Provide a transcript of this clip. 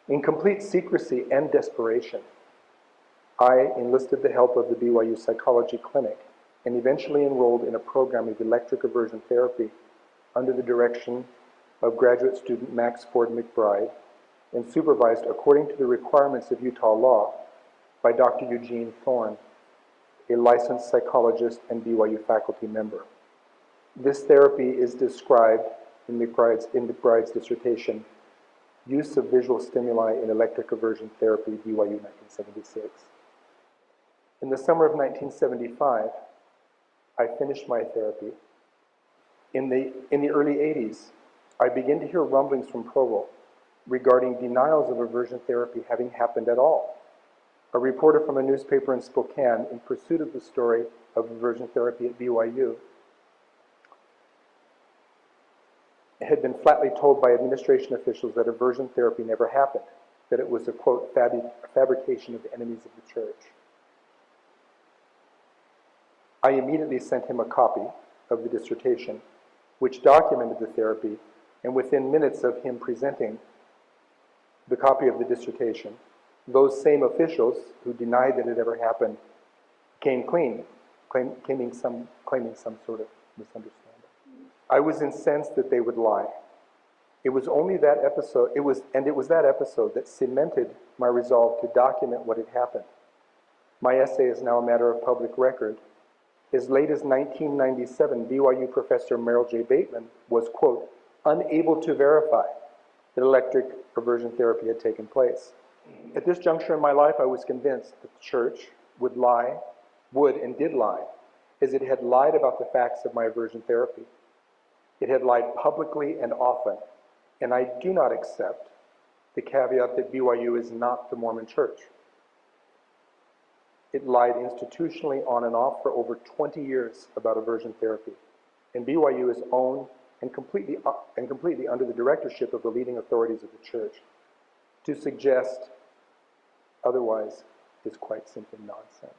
In complete secrecy and desperation, I enlisted the help of the BYU Psychology Clinic and eventually enrolled in a program of electric aversion therapy under the direction of graduate student Max Ford McBride and supervised according to the requirements of Utah law by Dr. Eugene Thorne, a licensed psychologist and BYU faculty member. This therapy is described in McBride's dissertation, Use of Visual Stimuli in Electric Aversion Therapy, BYU 1976. In the summer of 1975, I finished my therapy. In the early 80s, I began to hear rumblings from Provo regarding denials of aversion therapy having happened at all. A reporter from a newspaper in Spokane, in pursuit of the story of aversion therapy at BYU, had been flatly told by administration officials that aversion therapy never happened, that it was a, quote, fabrication of the enemies of the church. I immediately sent him a copy of the dissertation, which documented the therapy, and within minutes of him presenting the copy of the dissertation, those same officials who denied that it ever happened came clean, claiming some sort of misunderstanding. I was incensed that they would lie. It was only that episode, it was that episode that cemented my resolve to document what had happened. My essay is now a matter of public record. As late as 1997, BYU professor Merrill J. Bateman was, quote, unable to verify that electric aversion therapy had taken place. At this juncture in my life, I was convinced that the church would and did lie, as it had lied about the facts of my aversion therapy. It had lied publicly and often, and I do not accept the caveat that BYU is not the Mormon church. It lied institutionally on and off for over 20 years about aversion therapy, and BYU is owned and completely under the directorship of the leading authorities of the church. To suggest otherwise is quite simply nonsense.